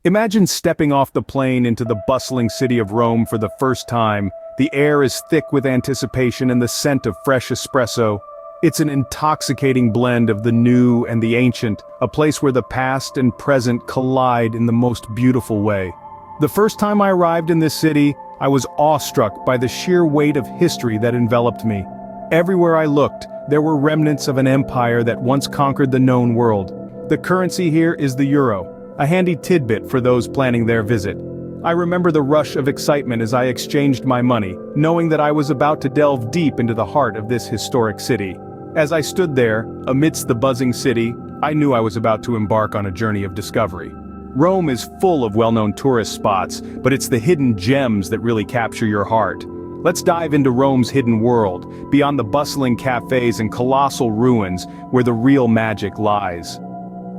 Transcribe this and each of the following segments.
Imagine stepping off the plane into the bustling city of Rome for the first time. The air is thick with anticipation and the scent of fresh espresso. It's an intoxicating blend of the new and the ancient, a place where the past and present collide in the most beautiful way. The first time I arrived in this city, I was awestruck by the sheer weight of history that enveloped me. Everywhere I looked, there were remnants of an empire that once conquered the known world. The currency here is the euro, a handy tidbit for those planning their visit. I remember the rush of excitement as I exchanged my money, knowing that I was about to delve deep into the heart of this historic city. As I stood there, amidst the buzzing city, I knew I was about to embark on a journey of discovery. Rome is full of well-known tourist spots, but it's the hidden gems that really capture your heart. Let's dive into Rome's hidden world, beyond the bustling cafes and colossal ruins, where the real magic lies.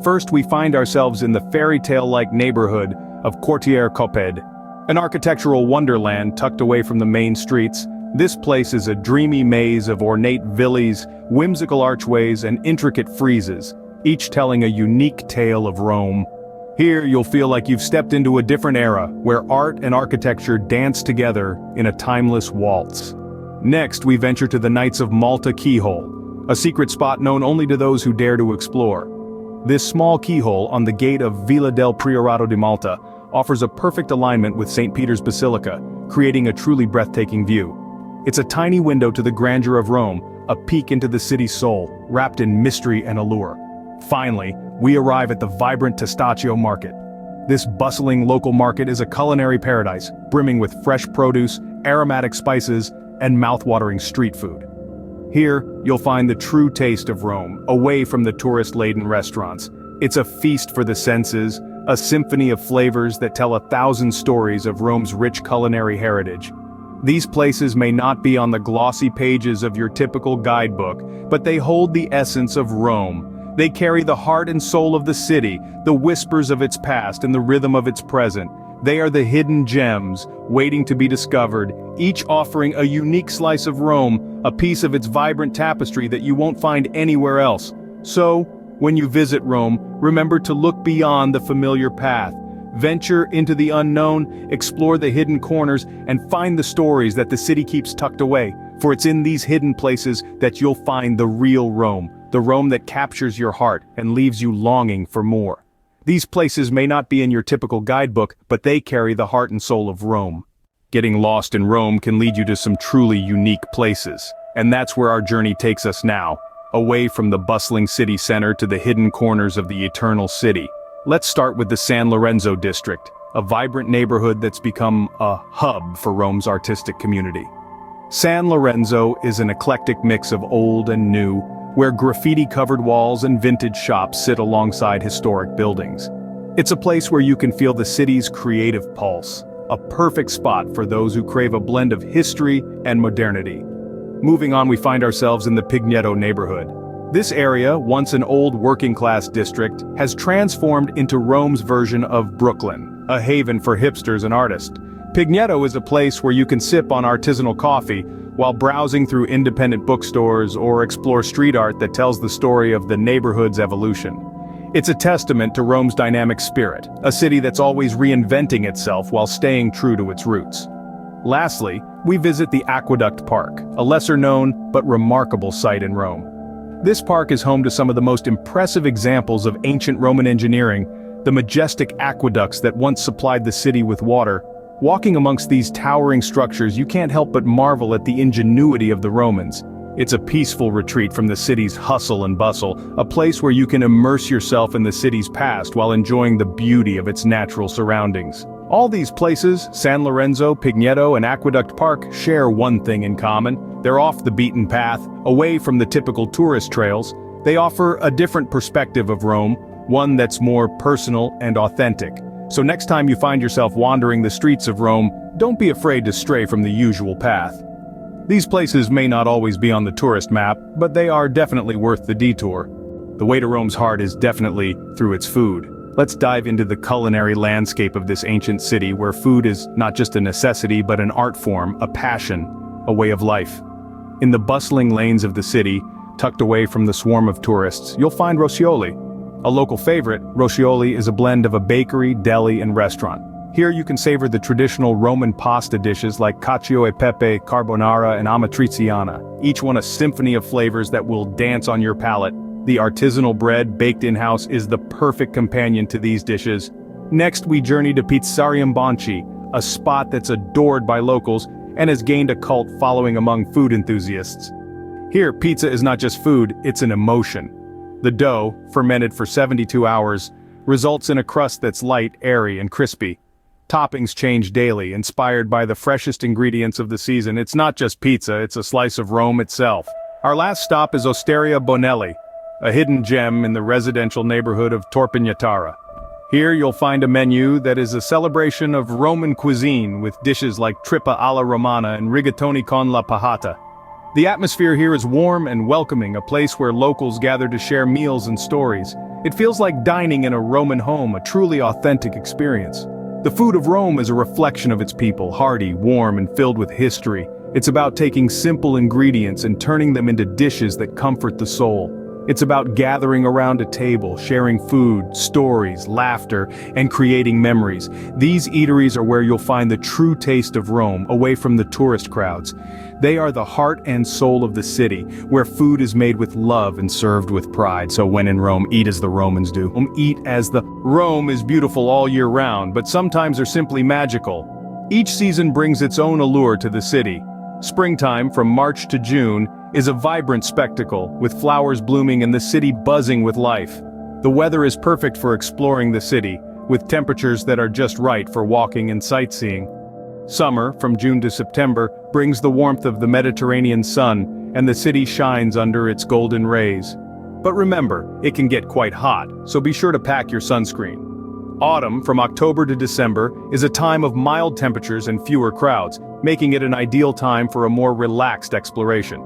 First, we find ourselves in the fairy tale-like neighborhood of Quartier Coped, an architectural wonderland tucked away from the main streets. This place is a dreamy maze of ornate villas, whimsical archways, and intricate friezes, each telling a unique tale of Rome. Here you'll feel like you've stepped into a different era, where art and architecture dance together in a timeless waltz. Next, we venture to the Knights of Malta Keyhole, a secret spot known only to those who dare to explore. This small keyhole on the gate of Villa del Priorato di Malta offers a perfect alignment with St. Peter's Basilica, creating a truly breathtaking view. It's a tiny window to the grandeur of Rome, a peek into the city's soul, wrapped in mystery and allure. Finally, we arrive at the vibrant Testaccio Market. This bustling local market is a culinary paradise, brimming with fresh produce, aromatic spices, and mouth-watering street food. Here, you'll find the true taste of Rome, away from the tourist-laden restaurants. It's a feast for the senses, a symphony of flavors that tell 1,000 stories of Rome's rich culinary heritage. These places may not be on the glossy pages of your typical guidebook, but they hold the essence of Rome. They carry the heart and soul of the city, the whispers of its past and the rhythm of its present. They are the hidden gems, waiting to be discovered, each offering a unique slice of Rome, a piece of its vibrant tapestry that you won't find anywhere else. So, when you visit Rome, remember to look beyond the familiar path. Venture into the unknown, explore the hidden corners, and find the stories that the city keeps tucked away. For it's in these hidden places that you'll find the real Rome, the Rome that captures your heart and leaves you longing for more. These places may not be in your typical guidebook, but they carry the heart and soul of Rome. Getting lost in Rome can lead you to some truly unique places. And that's where our journey takes us now, away from the bustling city center to the hidden corners of the eternal city. Let's start with the San Lorenzo district, a vibrant neighborhood that's become a hub for Rome's artistic community. San Lorenzo is an eclectic mix of old and new, where graffiti-covered walls and vintage shops sit alongside historic buildings. It's a place where you can feel the city's creative pulse, a perfect spot for those who crave a blend of history and modernity. Moving on, we find ourselves in the Pigneto neighborhood. This area, once an old working-class district, has transformed into Rome's version of Brooklyn, a haven for hipsters and artists. Pigneto is a place where you can sip on artisanal coffee while browsing through independent bookstores or explore street art that tells the story of the neighborhood's evolution. It's a testament to Rome's dynamic spirit, a city that's always reinventing itself while staying true to its roots. Lastly, we visit the Aqueduct Park, a lesser-known but remarkable site in Rome. This park is home to some of the most impressive examples of ancient Roman engineering, the majestic aqueducts that once supplied the city with water. Walking amongst these towering structures, you can't help but marvel at the ingenuity of the Romans. It's a peaceful retreat from the city's hustle and bustle, a place where you can immerse yourself in the city's past while enjoying the beauty of its natural surroundings. All these places, San Lorenzo, Pigneto, and Aqueduct Park, share one thing in common. They're off the beaten path, away from the typical tourist trails. They offer a different perspective of Rome, one that's more personal and authentic. So next time you find yourself wandering the streets of Rome, don't be afraid to stray from the usual path. These places may not always be on the tourist map, but they are definitely worth the detour. The way to Rome's heart is definitely through its food. Let's dive into the culinary landscape of this ancient city where food is not just a necessity but an art form, a passion, a way of life. In the bustling lanes of the city, tucked away from the swarm of tourists, you'll find Roscioli. A local favorite, Roscioli is a blend of a bakery, deli, and restaurant. Here you can savor the traditional Roman pasta dishes like cacio e pepe, carbonara, and amatriciana, each one a symphony of flavors that will dance on your palate. The artisanal bread baked in-house is the perfect companion to these dishes. Next we journey to Pizzarium Bonci, a spot that's adored by locals and has gained a cult following among food enthusiasts. Here, pizza is not just food, it's an emotion. The dough, fermented for 72 hours, results in a crust that's light, airy, and crispy. Toppings change daily, inspired by the freshest ingredients of the season. It's not just pizza, it's a slice of Rome itself. Our last stop is Osteria Bonelli, a hidden gem in the residential neighborhood of Torpignatara. Here you'll find a menu that is a celebration of Roman cuisine with dishes like trippa alla romana and rigatoni con la pahata. The atmosphere here is warm and welcoming, a place where locals gather to share meals and stories. It feels like dining in a Roman home, a truly authentic experience. The food of Rome is a reflection of its people, hearty, warm, and filled with history. It's about taking simple ingredients and turning them into dishes that comfort the soul. It's about gathering around a table, sharing food, stories, laughter, and creating memories. These eateries are where you'll find the true taste of Rome, away from the tourist crowds. They are the heart and soul of the city, where food is made with love and served with pride. So when in Rome, eat as the Romans do. Eat as the Rome is beautiful all year round, but sometimes are simply magical. Each season brings its own allure to the city. Springtime, from March to June, is a vibrant spectacle, with flowers blooming and the city buzzing with life. The weather is perfect for exploring the city, with temperatures that are just right for walking and sightseeing. Summer, from June to September, brings the warmth of the Mediterranean sun, and the city shines under its golden rays. But remember, it can get quite hot, so be sure to pack your sunscreen. Autumn, from October to December, is a time of mild temperatures and fewer crowds, making it an ideal time for a more relaxed exploration.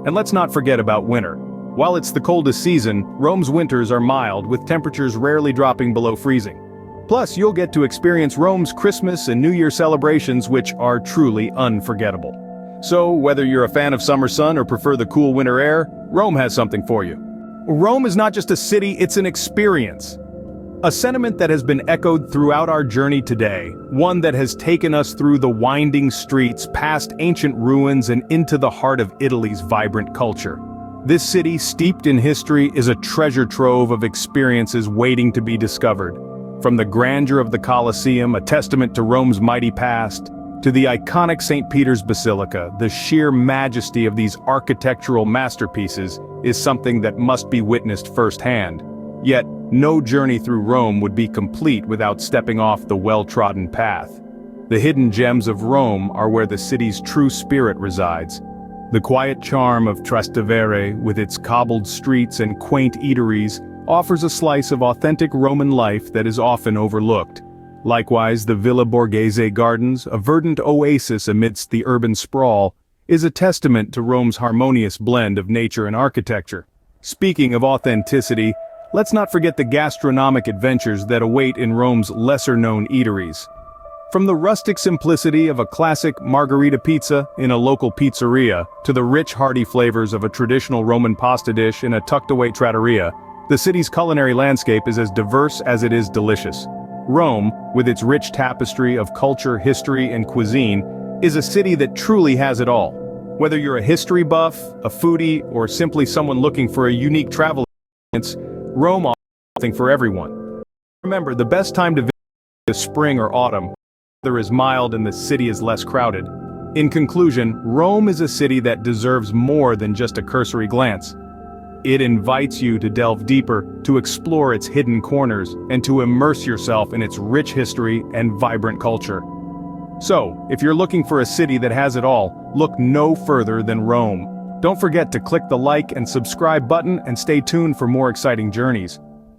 And let's not forget about winter. While it's the coldest season, Rome's winters are mild, with temperatures rarely dropping below freezing. Plus, you'll get to experience Rome's Christmas and New Year celebrations, which are truly unforgettable. So, whether you're a fan of summer sun or prefer the cool winter air, Rome has something for you. Rome is not just a city, it's an experience. A sentiment that has been echoed throughout our journey today, one that has taken us through the winding streets, past ancient ruins, and into the heart of Italy's vibrant culture. This city, steeped in history, is a treasure trove of experiences waiting to be discovered. From the grandeur of the Colosseum, a testament to Rome's mighty past, to the iconic St. Peter's Basilica, the sheer majesty of these architectural masterpieces is something that must be witnessed firsthand. Yet, no journey through Rome would be complete without stepping off the well-trodden path. The hidden gems of Rome are where the city's true spirit resides. The quiet charm of Trastevere, with its cobbled streets and quaint eateries, offers a slice of authentic Roman life that is often overlooked. Likewise, the Villa Borghese Gardens, a verdant oasis amidst the urban sprawl, is a testament to Rome's harmonious blend of nature and architecture. Speaking of authenticity, let's not forget the gastronomic adventures that await in Rome's lesser-known eateries. From the rustic simplicity of a classic margherita pizza in a local pizzeria, to the rich hearty flavors of a traditional Roman pasta dish in a tucked-away trattoria, the city's culinary landscape is as diverse as it is delicious. Rome, with its rich tapestry of culture, history, and cuisine, is a city that truly has it all. Whether you're a history buff, a foodie, or simply someone looking for a unique travel experience, Rome offers something for everyone. Remember, the best time to visit is spring or autumn. The weather is mild and the city is less crowded. In conclusion, Rome is a city that deserves more than just a cursory glance. It invites you to delve deeper, to explore its hidden corners, and to immerse yourself in its rich history and vibrant culture. So, if you're looking for a city that has it all, look no further than Rome. Don't forget to click the like and subscribe button and stay tuned for more exciting journeys.